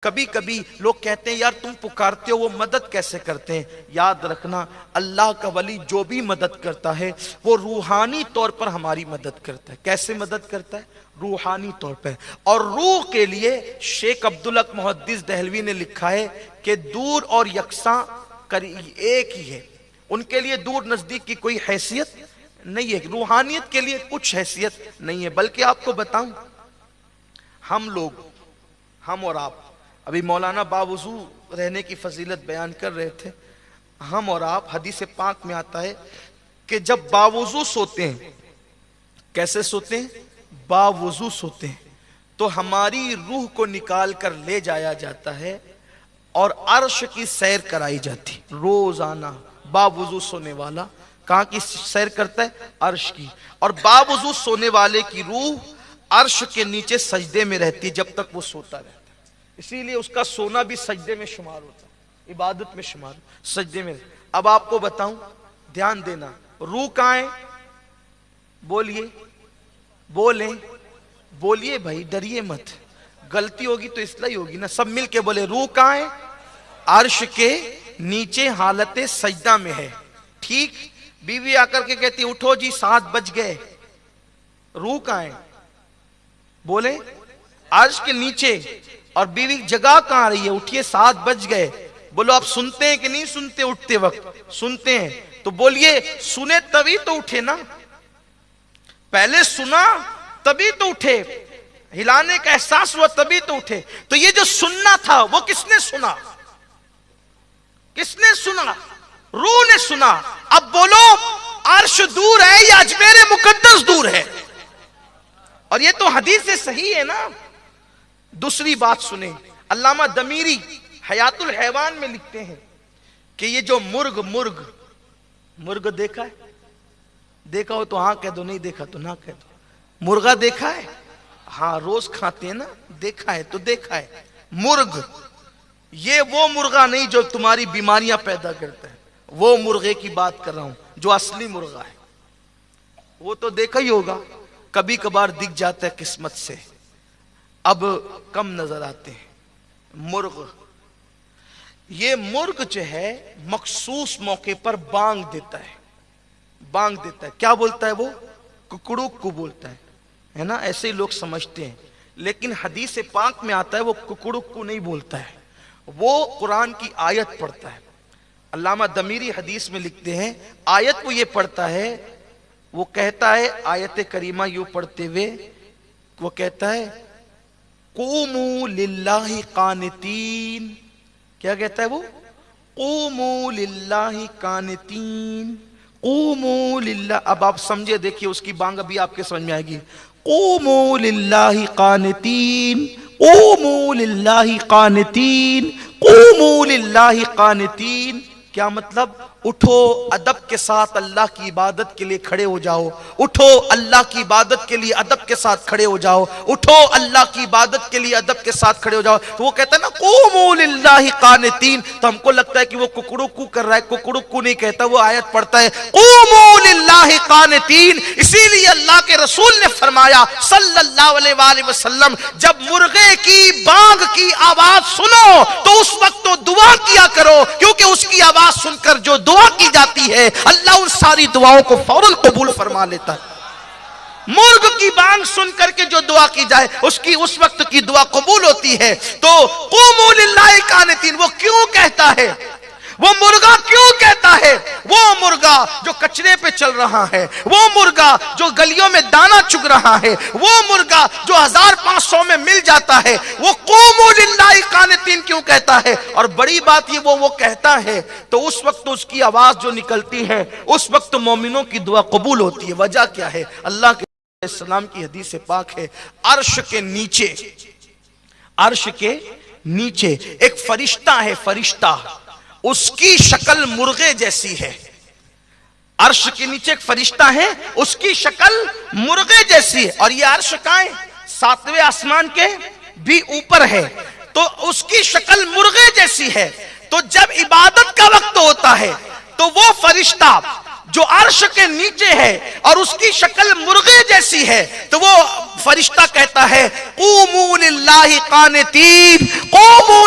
कभी कभी लोग कहते हैं यार तुम पुकारते हो वो मदद कैसे करते हैं। याद रखना अल्लाह का वली जो भी मदद करता है वो रूहानी तौर पर हमारी मदद करता है। कैसे मदद करता है? रूहानी तौर पर। और रूह के लिए शेख अब्दुल हक मुहद्दिस दहलवी ने लिखा है कि दूर और यकसा एक ही है। उनके लिए दूर नजदीक की कोई हैसियत नहीं है, रूहानियत के लिए कुछ हैसियत नहीं है। बल्कि आपको बताऊं, हम और आप अभी मौलाना बावजू रहने की फजीलत बयान कर रहे थे। हम और आप, हदीस पाक में आता है कि जब बावजू सोते हैं, कैसे सोते हैं? बावजू सोते हैं, तो हमारी रूह को निकाल कर ले जाया जाता है और अर्श की सैर कराई जाती। रोजाना बावजू सोने वाला कहाँ की सैर करता है? अर्श की। और बावजू सोने वाले की रूह अर्श के नीचे सजदे में रहती है जब तक वो सोता रहता है। इसीलिए उसका सोना भी सजदे में शुमार होता है, इबादत में शुमार, सजदे में। अब आपको बताऊं, ध्यान देना, रूह कहाँ है? बोलिए भाई, डरिए मत। गलती होगी तो इसलिए होगी ना। सब मिल के बोले, रूह कहाँ है? अर्श के नीचे हालत सजदा में है। ठीक, बीवी आकर के कहती उठो जी 7 बज गए। रूह कहाँ है? बोले अर्श के नीचे। और बीवी जगह कहाँ रही है? उठिए 7 बज गए। बोलो आप सुनते हैं कि नहीं सुनते? उठते वक्त सुनते हैं तो बोलिए सुने तभी तो उठे ना। पहले सुना तभी तो उठे, हिलाने का एहसास हुआ तभी तो उठे। तो ये जो सुनना था वो किसने सुना? किसने सुना? रूह ने सुना। अब बोलो अर्श दूर है या अजमेर मुकद्दस दूर है? और ये तो हदीस से सही है ना। दूसरी बात सुने, अल्लामा दमीरी हयातुल हैवान में लिखते हैं कि ये जो मुर्ग देखा है? देखा हो तो हाँ कह दो, नहीं देखा तो ना कह दो। मुर्गा देखा है? हाँ रोज खाते हैं ना। देखा है तो देखा है। मुर्ग, ये वो मुर्गा नहीं जो तुम्हारी बीमारियां पैदा करता है, वो मुर्गे की बात कर रहा हूं जो असली मुर्गा है। वो तो देखा ही होगा, कभी कभार दिख जाता है किस्मत से, अब कम नजर आते हैं। ये मुर्ग जो है मखसूस मौके पर बांग देता है। क्या बोलता है वो? कुकड़ुक बोलता है ना। ऐसे ही लोग समझते हैं, लेकिन हदीस पाक में आता है वो कुकड़ुक नहीं बोलता है, वो कुरान की आयत पढ़ता है। अल्लामा दमीरी हदीस में लिखते हैं, आयत वो ये पढ़ता है, वो कहता है आयत करीमा यूं पढ़ते हुए वो कहता है क़ूमू लिल्लाहि क़ानितीन। क्या कहता है वो? क़ूमू लिल्लाहि क़ानितीन, क़ूमू लिल्लाह। अब आप समझे, देखिए उसकी बांग अभी आपके समझ में आएगी। क़ूमू लिल्लाहि क़ानितीन, क़ूमू लिल्लाहि क़ानितीन, क़ूमू लिल्लाहि क़ानितीन। क्या मतलब? उठो अदब के साथ अल्लाह की इबादत के लिए खड़े हो जाओ। उठो अल्लाह की इबादत के लिए अदब के साथ खड़े हो जाओ। उठो अल्लाह की इबादत के लिए अदब के साथ खड़े हो जाओ। तो वो कहता है ना क़ूमू लिल्लाहि क़ानितीन, तो हमको लगता है कि वो कुकड़ुकू कर रहा है। कुकड़ुकू नहीं कहता, वो आयत पढ़ता है क़ूमू लिल्लाहि क़ानितीन। इसीलिए अल्लाह के रसूल ने फरमाया सल्लल्लाहु अलैहि वसल्लम, जब मुर्गे की बांग की आवाज सुनो तो उस वक्त तो दुआ किया करो, क्योंकि उसकी आवाज सुनकर जो दुआ की जाती है अल्लाह उन सारी दुआओं को फौरन कबूल फरमा लेता है। मुर्ग की बांग सुनकर के जो दुआ की जाए उसकी उस वक्त की दुआ कबूल होती है। तो क़ूमू लिल्लाहि क़ानितीन वो क्यों कहता है? वो मुर्गा क्यों कहता है? वो मुर्गा जो कचरे पे चल रहा है, वो मुर्गा जो गलियों में दाना चुग रहा है, वो मुर्गा जो 1500 में मिल जाता है, वो क़ूमू लिल्लाहि क़ानितीन क्यों कहता है? और बड़ी बात ये वो कहता है तो उस वक्त उसकी आवाज जो निकलती है उस वक्त मोमिनों की दुआ कबूल होती है। वजह क्या है? अल्लाह के सलाम की हदीस पाक है, अर्श के नीचे एक फरिश्ता है। फरिश्ता, उसकी शक्ल मुर्गे जैसी है। अर्श के नीचे एक फरिश्ता है, उसकी शक्ल मुर्गे जैसी है। और ये अर्श कहाँ है? 7वें आसमान के भी ऊपर है, तो उसकी शक्ल मुर्गे जैसी है। तो जब इबादत का वक्त होता है तो वो फरिश्ता जो अर्श के नीचे है और उसकी शक्ल मुर्गे जैसी है, तो वो फरिश्ता कहता है क़ूमू लिल्लाहि क़ानितीन, क़ूमू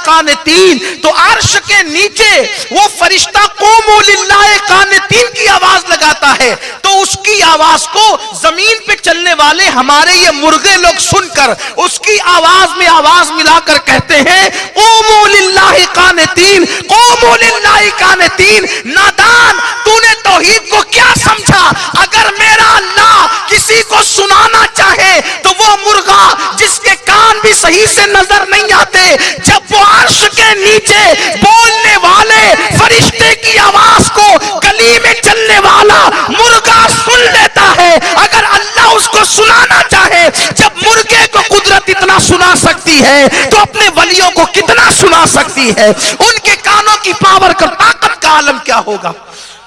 कानितीन, तो अर्श के नीचे वो फरिश्ता क़ूमू लिल्लाहि कानितीन की आवाज लगाता है, तो उसकी आवाज को जमीन पे चलने वाले हमारे ये मुर्गे लोग सुनकर उसकी आवाज में आवाज मिलाकर कहते हैं क़ूमू लिल्लाहि कानितीन, क़ूमू लिल्लाहि कानितीन। नादान, तूने तौहीद को क्या समझा? अगर मेरा अल्लाह किसी को सुनाना चाहे तो वो मुर्गा जिसके कान भी सही से नजर नहीं आते, जब वो अर्श के नीचे बोलने वाले फरिश्ते की आवाज को गली में चलने वाला मुर्गा सुन लेता है, अगर अल्लाह उसको सुनाना चाहे, जब मुर्गे को कुदरत इतना सुना सकती है तो अपने वलियों को कितना सुना सकती है? उनके कानों की पावर का, ताकत का आलम क्या होगा?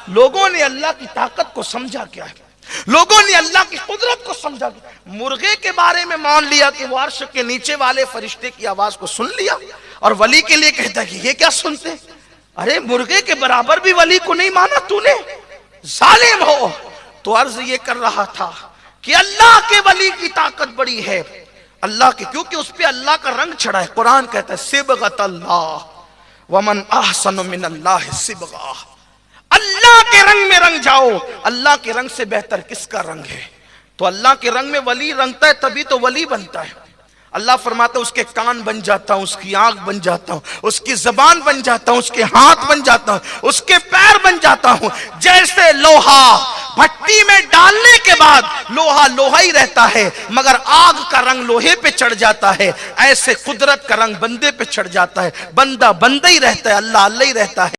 लोगों ने अल्लाह की ताकत को समझा क्या है, लोगों ने अल्लाह की कुदरत को समझा। मुर्गे के बारे में मान लिया कि वो अर्श के नीचे वाले फरिश्ते की आवाज को सुन लिया, और वली के लिए कहता है कि ये क्या सुनते? अरे मुर्गे के बराबर भी वली को नहीं माना तूने, जालिम हो। तो अर्ज ये कर रहा था कि अल्लाह के वली की ताकत बड़ी है, अल्लाह के, क्योंकि उस पे अल्लाह का रंग चढ़ा है। कुरान कहता है सिबगतल्लाह वमन अहसनु मिनल्लाहि सिबगा, अल्लाह के रंग में रंग जाओ, अल्लाह के रंग से बेहतर किसका रंग है? तो अल्लाह के रंग में वली रंगता है तभी तो वली बनता है। अल्लाह फरमाता है उसके कान बन जाता हूं, उसकी आंख बन जाता हूं, उसकी जबान बन जाता हूं, उसके हाथ बन जाता हूं, उसके पैर बन जाता हूं। जैसे लोहा भट्टी में डालने के बाद लोहा लोहा ही रहता है, मगर आग का रंग लोहे पे चढ़ जाता है, ऐसे कुदरत का रंग बंदे पे चढ़ जाता है, बंदा बंदा ही रहता है, अल्लाह अल्लाह ही रहता है।